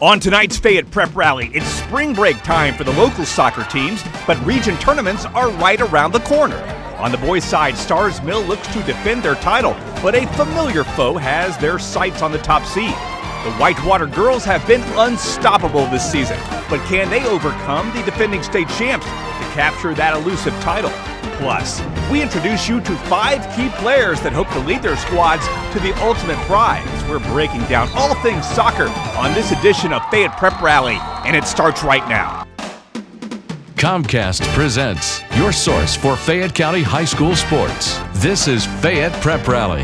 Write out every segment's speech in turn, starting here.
On tonight's Fayette Prep Rally, it's spring break time for the local soccer teams, but region tournaments are right around the corner. On the boys' side, Stars Mill looks to defend their title, but a familiar foe has their sights on the top seed. The Whitewater girls have been unstoppable this season, but can they overcome the defending state champs to capture that elusive title? Plus, we introduce you to 5 key players that hope to lead their squads to the ultimate prize. We're breaking down all things soccer on this edition of Fayette Prep Rally, and it starts right now. Comcast presents your source for Fayette County High School sports. This is Fayette Prep Rally.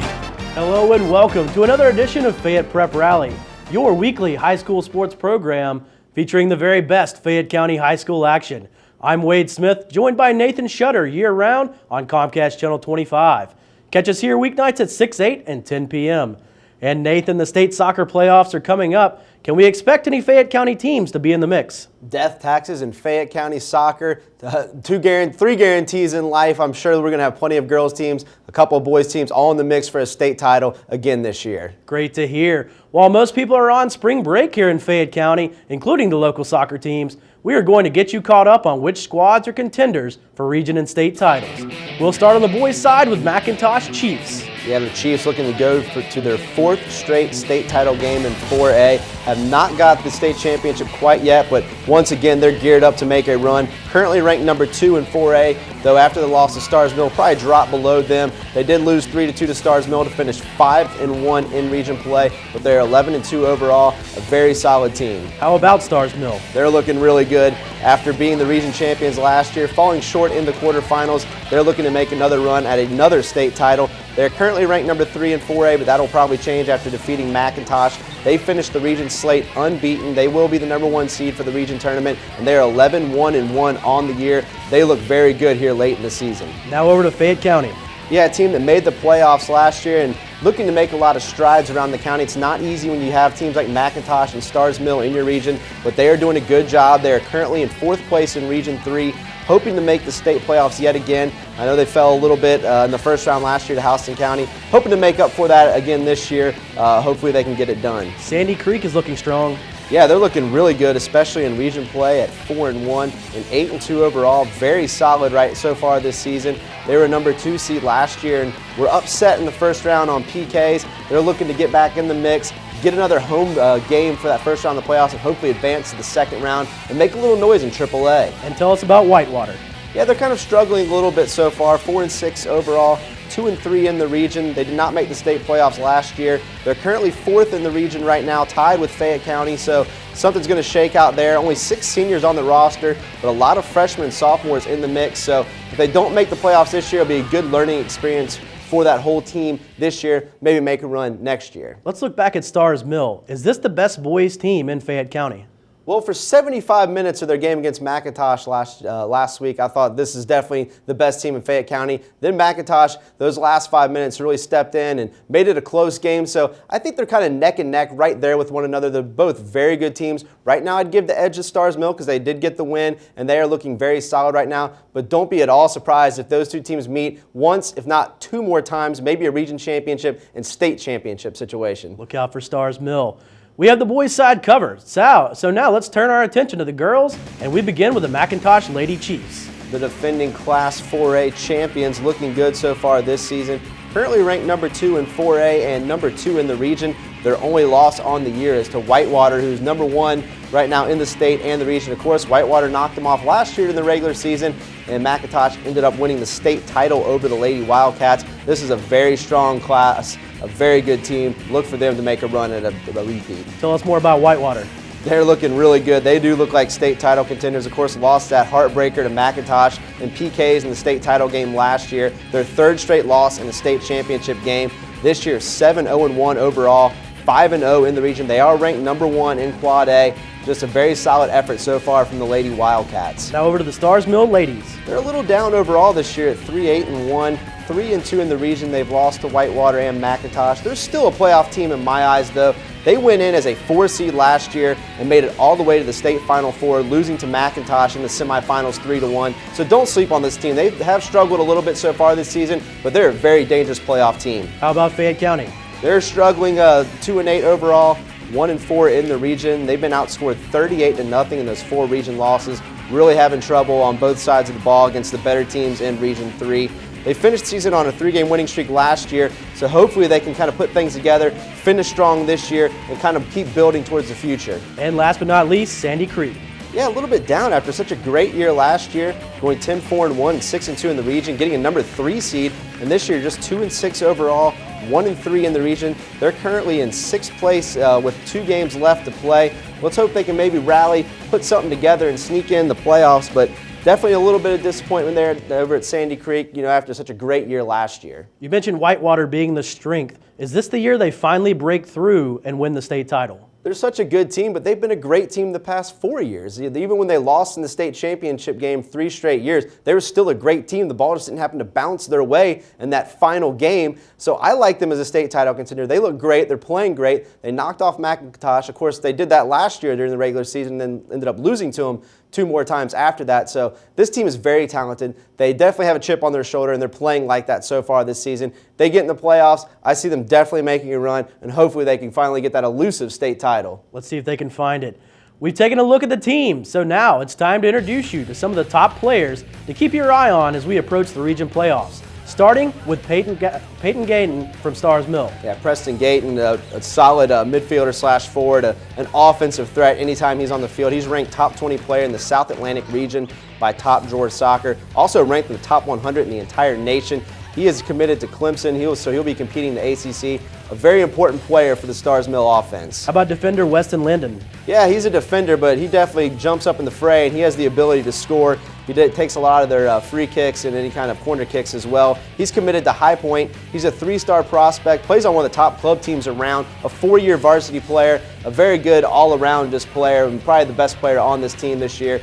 Hello and welcome to another edition of Fayette Prep Rally, your weekly high school sports program featuring the very best Fayette County high school action. I'm Wade Smith, joined by Nathan Shutter year-round on Comcast Channel 25. Catch us here weeknights at 6, 8, and 10 p.m. And Nathan, the state soccer playoffs are coming up. Can we expect any Fayette County teams to be in the mix? Death, taxes, and Fayette County soccer, 3 guarantees in life. I'm sure we're going to have plenty of girls teams, a couple of boys teams, all in the mix for a state title again this year. Great to hear. While most people are on spring break here in Fayette County, including the local soccer teams, we are going to get you caught up on which squads are contenders for region and state titles. We'll start on the boys' side with McIntosh Chiefs. Yeah, the Chiefs looking to go to their 4th straight state title game in 4A. Have not got the state championship quite yet, but once again, they're geared up to make a run. Currently ranked number 2 in 4A, though after the loss to Stars Mill, probably dropped below them. They did lose 3-2 to Stars Mill to finish 5-1 in region play, but they're 11-2 overall, a very solid team. How about Stars Mill? They're looking really good. After being the region champions last year, falling short in the quarterfinals, they're looking to make another run at another state title. They're currently ranked number 3 in 4A, but that'll probably change after defeating McIntosh. They finished the region slate unbeaten. They will be the number 1 seed for the region tournament, and they're 11-1-1 on the year. They look very good here late in the season. Now over to Fayette County. Yeah, a team that made the playoffs last year and looking to make a lot of strides around the county. It's not easy when you have teams like McIntosh and Stars Mill in your region, but they are doing a good job. They are currently in 4th place in Region 3, hoping to make the state playoffs yet again. I know they fell a little bit in the first round last year to Houston County. Hoping to make up for that again this year. Hopefully they can get it done. Sandy Creek is looking strong. Yeah, they're looking really good, especially in region play at 4-1 and 8-2 overall. Very solid right so far this season. They were a number 2 seed last year and were upset in the first round on PKs. They're looking to get back in the mix, get another home game for that first round of the playoffs, and hopefully advance to the second round and make a little noise in AAA. And tell us about Whitewater. Yeah, they're kind of struggling a little bit so far. 4-6 overall, 2-3 in the region. They did not make the state playoffs last year. They're currently 4th in the region right now, tied with Fayette County, so something's going to shake out there. Only 6 seniors on the roster, but a lot of freshmen and sophomores in the mix. So if they don't make the playoffs this year, it'll be a good learning experience for that whole team this year, maybe make a run next year. Let's look back at Stars Mill. Is this the best boys team in Fayette County? Well, for 75 minutes of their game against McIntosh last week, I thought this is definitely the best team in Fayette County. Then McIntosh, those last 5 minutes really stepped in and made it a close game. So I think they're kind of neck and neck right there with one another. They're both very good teams. Right now, I'd give the edge to Stars Mill because they did get the win, and they are looking very solid right now. But don't be at all surprised if those 2 teams meet once, if not 2 more times, maybe a region championship and state championship situation. Look out for Stars Mill. We have the boys' side covered. So now let's turn our attention to the girls, and we begin with the McIntosh Lady Chiefs. The defending Class 4A champions looking good so far this season. Currently ranked number 2 in 4A and number 2 in the region. Their only loss on the year is to Whitewater, who's number 1 right now in the state and the region. Of course, Whitewater knocked them off last year in the regular season, and McIntosh ended up winning the state title over the Lady Wildcats. This is a very strong class, a very good team. Look for them to make a run at a repeat. Tell us more about Whitewater. They're looking really good. They do look like state title contenders. Of course, lost that heartbreaker to McIntosh in PKs in the state title game last year. Their 3rd straight loss in the state championship game. This year, 7-0-1 overall, 5-0 in the region. They are ranked number 1 in Quad A. Just a very solid effort so far from the Lady Wildcats. Now over to the Stars Mill ladies. They're a little down overall this year at 3-8-1, 3-2 in the region. They've lost to Whitewater and McIntosh. They're still a playoff team in my eyes, though. They went in as a 4 seed last year and made it all the way to the state Final Four, losing to McIntosh in the semifinals 3-1. So don't sleep on this team. They have struggled a little bit so far this season, but they're a very dangerous playoff team. How about Fayette County? They're struggling 2-8 overall, 1-4 in the region. They've been outscored 38-0 in those 4 region losses. Really having trouble on both sides of the ball against the better teams in Region 3. They finished the season on a 3-game winning streak last year, so hopefully they can kind of put things together, finish strong this year, and kind of keep building towards the future. And last but not least, Sandy Creek. Yeah, a little bit down after such a great year last year, going 10-4-1, 6-2 in the region, getting a number 3 seed, and this year just 2-6 overall, 1-3 in the region. They're currently in 6th place with 2 games left to play. Let's hope they can maybe rally, put something together, and sneak in the playoffs, but definitely a little bit of disappointment there over at Sandy Creek, after such a great year last year. You mentioned Whitewater being the strength. Is this the year they finally break through and win the state title? They're such a good team, but they've been a great team the past 4 years. Even when they lost in the state championship game 3 straight years, they were still a great team. The ball just didn't happen to bounce their way in that final game. So I like them as a state title contender. They look great. They're playing great. They knocked off McIntosh. Of course, they did that last year during the regular season and then ended up losing to them 2 more times after that. So this team is very talented. They definitely have a chip on their shoulder, and they're playing like that so far this season. They get in the playoffs. I see them definitely making a run, and hopefully they can finally get that elusive state title. Let's see if they can find it. We've taken a look at the team, so now it's time to introduce you to some of the top players to keep your eye on as we approach the region playoffs. Starting with Peyton Gayton from Stars Mill. Yeah, Preston Gayton, a solid midfielder / forward, an offensive threat anytime he's on the field. He's ranked top 20 player in the South Atlantic region by Top Drawer Soccer. Also ranked in the top 100 in the entire nation. He is committed to Clemson, so he'll be competing in the ACC. A very important player for the Stars Mill offense. How about defender Weston Linden? Yeah, he's a defender, but he definitely jumps up in the fray, and he has the ability to score. He takes a lot of their free kicks and any kind of corner kicks as well. He's committed to High Point. He's a 3-star prospect, plays on one of the top club teams around, a 4-year varsity player, a very good all-around just player, and probably the best player on this team this year,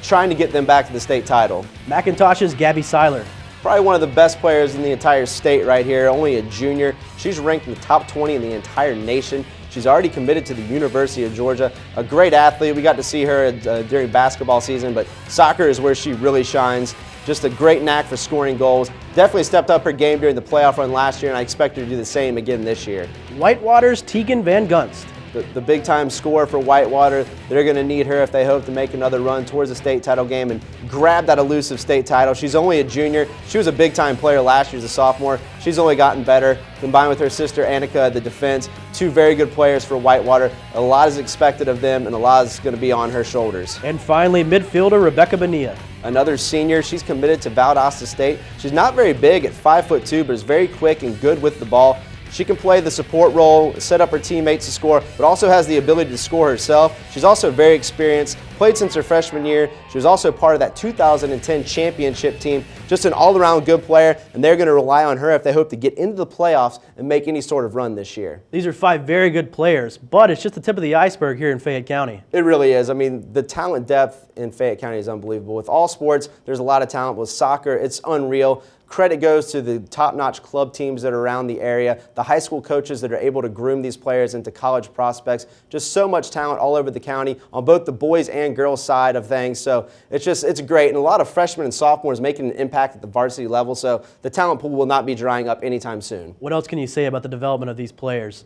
trying to get them back to the state title. McIntosh's Gabby Seiler. Probably one of the best players in the entire state right here, only a junior. She's ranked in the top 20 in the entire nation. She's already committed to the University of Georgia. A great athlete. We got to see her during basketball season, but soccer is where she really shines. Just a great knack for scoring goals. Definitely stepped up her game during the playoff run last year, and I expect her to do the same again this year. Whitewater's Tegan Van Gunst. The big-time scorer for Whitewater. They're going to need her if they hope to make another run towards the state title game and grab that elusive state title. She's only a junior. She was a big-time player last year as a sophomore. She's only gotten better. Combined with her sister Annika at the defense, 2 very good players for Whitewater. A lot is expected of them, and a lot is going to be on her shoulders. And finally, midfielder Rebecca Bonilla. Another senior. She's committed to Valdosta State. She's not very big at 5'2", but is very quick and good with the ball. She can play the support role, set up her teammates to score, but also has the ability to score herself. She's also very experienced, played since her freshman year. She was also part of that 2010 championship team. Just an all-around good player, and they're going to rely on her if they hope to get into the playoffs and make any sort of run this year. These are 5 very good players, but it's just the tip of the iceberg here in Fayette County. It really is. I mean, the talent depth in Fayette County is unbelievable. With all sports, there's a lot of talent. With soccer, it's unreal. Credit goes to the top-notch club teams that are around the area, the high school coaches that are able to groom these players into college prospects. Just so much talent all over the county on both the boys and girls side of things. So it's great. And a lot of freshmen and sophomores making an impact at the varsity level. So the talent pool will not be drying up anytime soon. What else can you say about the development of these players?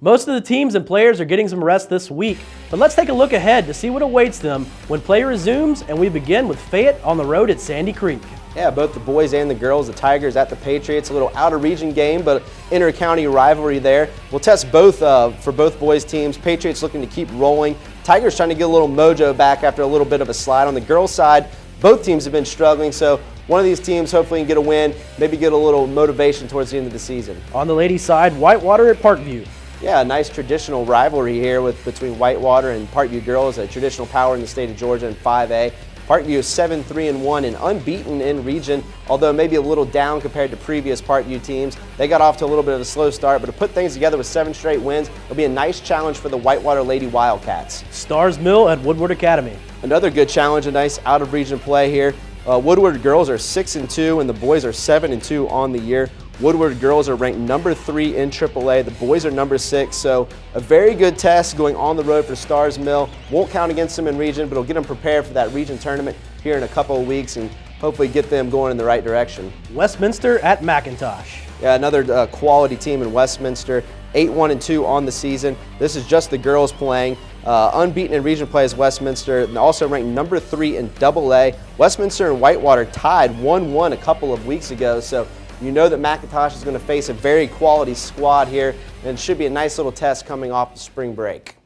Most of the teams and players are getting some rest this week, but let's take a look ahead to see what awaits them when play resumes, and we begin with Fayette on the road at Sandy Creek. Yeah, both the boys and the girls, the Tigers at the Patriots, a little out-of-region game, but inter-county rivalry there. We'll test both for both boys' teams. Patriots looking to keep rolling. Tigers trying to get a little mojo back after a little bit of a slide. On the girls' side, both teams have been struggling, so one of these teams hopefully can get a win, maybe get a little motivation towards the end of the season. On the ladies' side, Whitewater at Parkview. Yeah, a nice traditional rivalry here between Whitewater and Parkview girls, a traditional power in the state of Georgia in 5A. Parkview is 7-3-1 and unbeaten in region, although maybe a little down compared to previous Parkview teams. They got off to a little bit of a slow start, but to put things together with 7 straight wins, it'll be a nice challenge for the Whitewater Lady Wildcats. Stars Mill at Woodward Academy. Another good challenge, a nice out-of-region play here. Woodward girls are 6-2 and the boys are 7-2 on the year. Woodward girls are ranked number 3 in AAA. The boys are number 6, so a very good test going on the road for Stars Mill. Won't count against them in region, but it'll get them prepared for that region tournament here in a couple of weeks and hopefully get them going in the right direction. Westminster at McIntosh. Yeah, another quality team in Westminster. 8-1-2 on the season. This is just the girls playing. Unbeaten in region play is Westminster, and also ranked number 3 in AA. Westminster and Whitewater tied 1-1 a couple of weeks ago, so you know that McIntosh is going to face a very quality squad here, and it should be a nice little test coming off the spring break.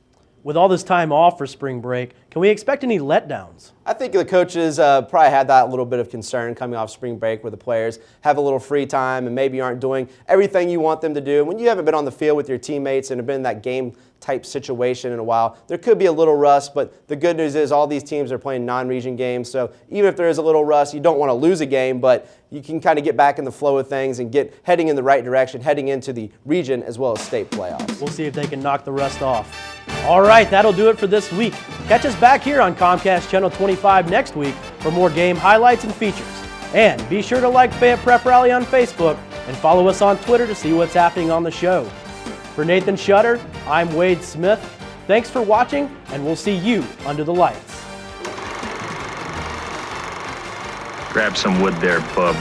With all this time off for spring break, can we expect any letdowns? I think the coaches probably had that little bit of concern coming off spring break where the players have a little free time and maybe aren't doing everything you want them to do. When you haven't been on the field with your teammates and have been in that game type situation in a while, there could be a little rust, but the good news is all these teams are playing non-region games, so even if there is a little rust, you don't want to lose a game, but you can kind of get back in the flow of things and get heading in the right direction, heading into the region as well as state playoffs. We'll see if they can knock the rust off. All right, that'll do it for this week. Catch us back here on Comcast Channel 25 next week for more game highlights and features. And be sure to like Fayette Prep Rally on Facebook and follow us on Twitter to see what's happening on the show. For Nathan Shutter, I'm Wade Smith. Thanks for watching, and we'll see you under the lights. Grab some wood there, bub.